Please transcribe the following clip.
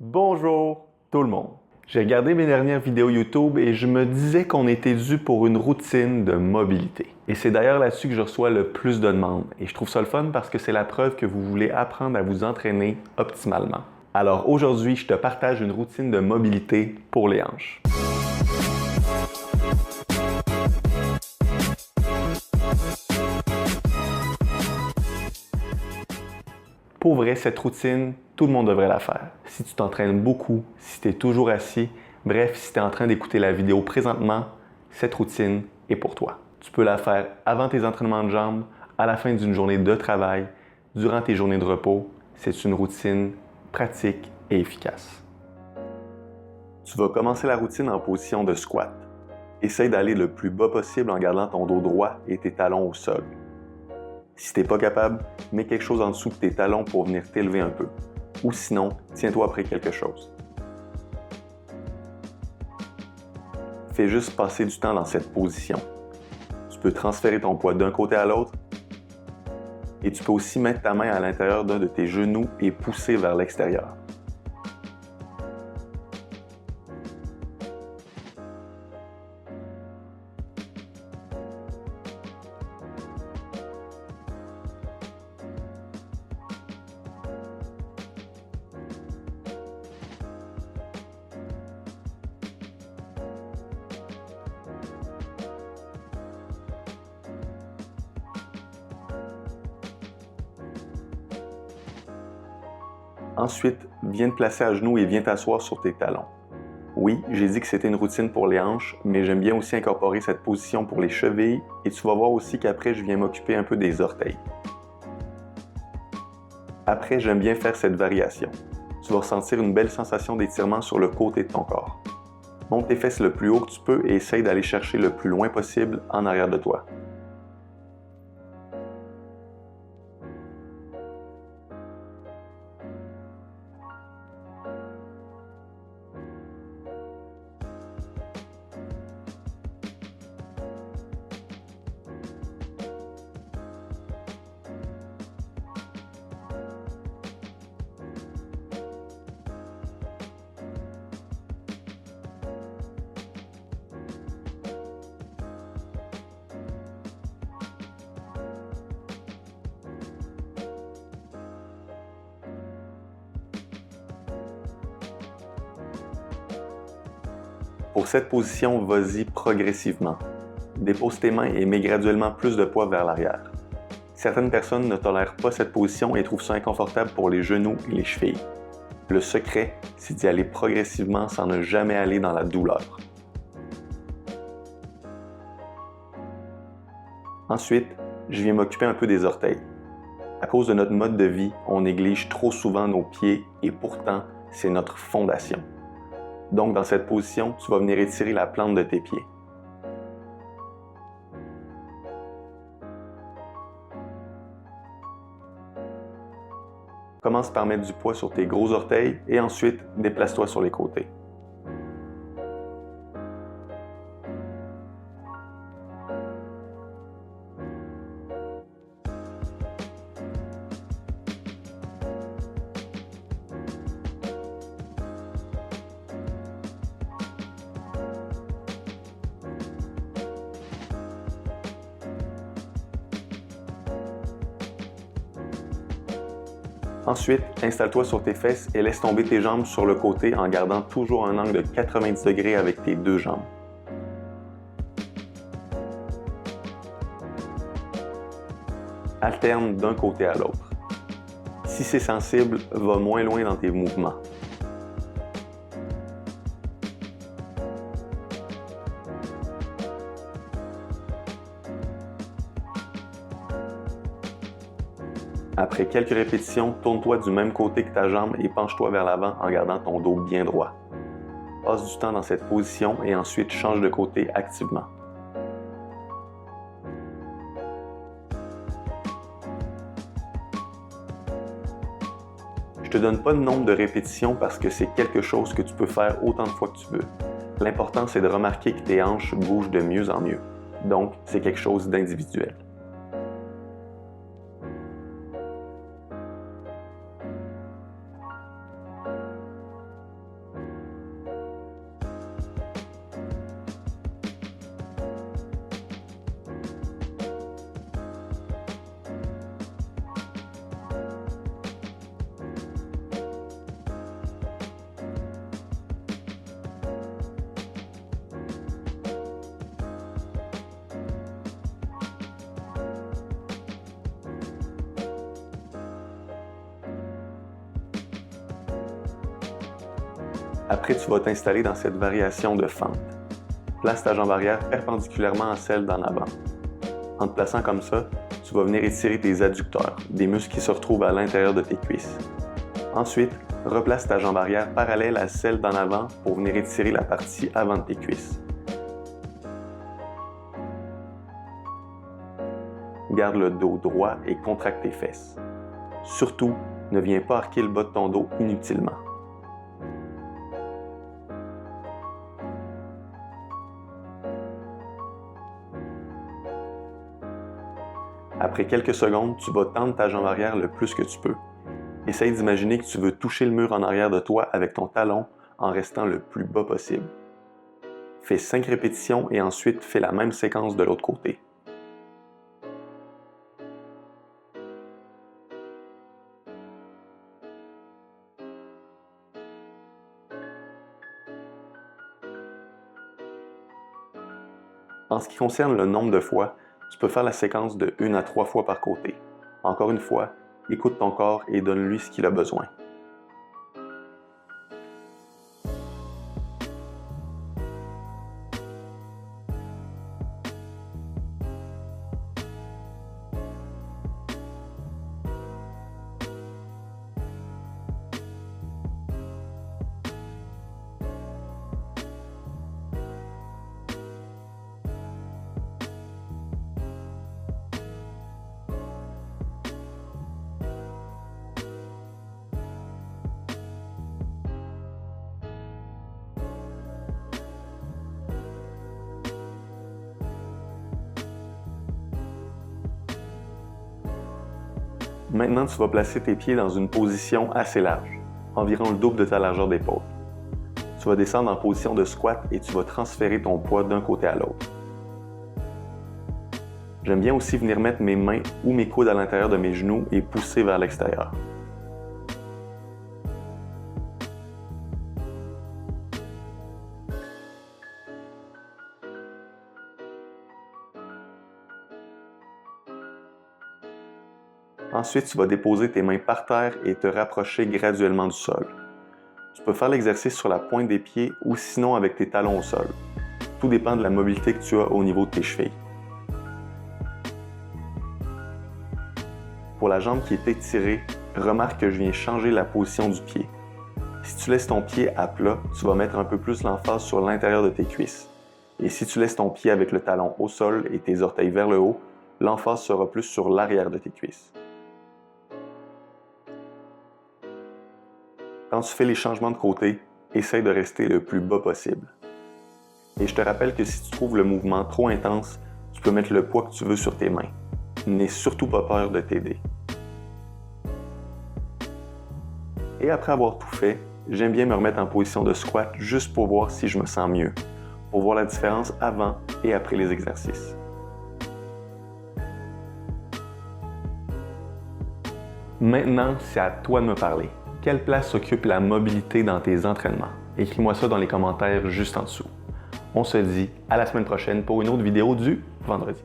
Bonjour tout le monde! J'ai regardé mes dernières vidéos YouTube et je me disais qu'on était dû pour une routine de mobilité. Et c'est d'ailleurs là-dessus que je reçois le plus de demandes. Et je trouve ça le fun parce que c'est la preuve que vous voulez apprendre à vous entraîner optimalement. Alors aujourd'hui, je te partage une routine de mobilité pour les hanches. Pour vrai, cette routine, tout le monde devrait la faire. Si tu t'entraînes beaucoup, si tu es toujours assis, bref, si tu es en train d'écouter la vidéo présentement, cette routine est pour toi. Tu peux la faire avant tes entraînements de jambes, à la fin d'une journée de travail, durant tes journées de repos. C'est une routine pratique et efficace. Tu vas commencer la routine en position de squat. Essaye d'aller le plus bas possible en gardant ton dos droit et tes talons au sol. Si tu n'es pas capable, mets quelque chose en dessous de tes talons pour venir t'élever un peu. Ou sinon, tiens-toi après quelque chose. Fais juste passer du temps dans cette position. Tu peux transférer ton poids d'un côté à l'autre et tu peux aussi mettre ta main à l'intérieur d'un de tes genoux et pousser vers l'extérieur. Ensuite, viens te placer à genoux et viens t'asseoir sur tes talons. Oui, j'ai dit que c'était une routine pour les hanches, mais j'aime bien aussi incorporer cette position pour les chevilles et tu vas voir aussi qu'après, je viens m'occuper un peu des orteils. Après, j'aime bien faire cette variation. Tu vas ressentir une belle sensation d'étirement sur le côté de ton corps. Monte tes fesses le plus haut que tu peux et essaye d'aller chercher le plus loin possible en arrière de toi. Pour cette position, vas-y progressivement. Dépose tes mains et mets graduellement plus de poids vers l'arrière. Certaines personnes ne tolèrent pas cette position et trouvent ça inconfortable pour les genoux et les chevilles. Le secret, c'est d'y aller progressivement sans ne jamais aller dans la douleur. Ensuite, je viens m'occuper un peu des orteils. À cause de notre mode de vie, on néglige trop souvent nos pieds et pourtant, c'est notre fondation. Donc, dans cette position, tu vas venir étirer la plante de tes pieds. Commence par mettre du poids sur tes gros orteils et ensuite, déplace-toi sur les côtés. Ensuite, installe-toi sur tes fesses et laisse tomber tes jambes sur le côté en gardant toujours un angle de 90 degrés avec tes deux jambes. Alterne d'un côté à l'autre. Si c'est sensible, va moins loin dans tes mouvements. Après quelques répétitions, tourne-toi du même côté que ta jambe et penche-toi vers l'avant en gardant ton dos bien droit. Passe du temps dans cette position et ensuite change de côté activement. Je ne te donne pas de nombre de répétitions parce que c'est quelque chose que tu peux faire autant de fois que tu veux. L'important, c'est de remarquer que tes hanches bougent de mieux en mieux. Donc, c'est quelque chose d'individuel. Après, tu vas t'installer dans cette variation de fente. Place ta jambe arrière perpendiculairement à celle d'en avant. En te plaçant comme ça, tu vas venir étirer tes adducteurs, des muscles qui se retrouvent à l'intérieur de tes cuisses. Ensuite, replace ta jambe arrière parallèle à celle d'en avant pour venir étirer la partie avant de tes cuisses. Garde le dos droit et contracte tes fesses. Surtout, ne viens pas arquer le bas de ton dos inutilement. Après quelques secondes, tu vas tendre ta jambe arrière le plus que tu peux. Essaye d'imaginer que tu veux toucher le mur en arrière de toi avec ton talon en restant le plus bas possible. Fais 5 répétitions et ensuite fais la même séquence de l'autre côté. En ce qui concerne le nombre de fois, tu peux faire la séquence de 1 à 3 fois par côté. Encore une fois, écoute ton corps et donne-lui ce qu'il a besoin. Maintenant, tu vas placer tes pieds dans une position assez large, environ le double de ta largeur d'épaule. Tu vas descendre en position de squat et tu vas transférer ton poids d'un côté à l'autre. J'aime bien aussi venir mettre mes mains ou mes coudes à l'intérieur de mes genoux et pousser vers l'extérieur. Ensuite, tu vas déposer tes mains par terre et te rapprocher graduellement du sol. Tu peux faire l'exercice sur la pointe des pieds ou sinon avec tes talons au sol. Tout dépend de la mobilité que tu as au niveau de tes chevilles. Pour la jambe qui est étirée, remarque que je viens changer la position du pied. Si tu laisses ton pied à plat, tu vas mettre un peu plus l'emphase sur l'intérieur de tes cuisses. Et si tu laisses ton pied avec le talon au sol et tes orteils vers le haut, l'emphase sera plus sur l'arrière de tes cuisses. Quand tu fais les changements de côté, essaye de rester le plus bas possible. Et je te rappelle que si tu trouves le mouvement trop intense, tu peux mettre le poids que tu veux sur tes mains. N'aie surtout pas peur de t'aider. Et après avoir tout fait, j'aime bien me remettre en position de squat juste pour voir si je me sens mieux, pour voir la différence avant et après les exercices. Maintenant, c'est à toi de me parler. Quelle place occupe la mobilité dans tes entraînements? Écris-moi ça dans les commentaires juste en dessous. On se dit à la semaine prochaine pour une autre vidéo du vendredi.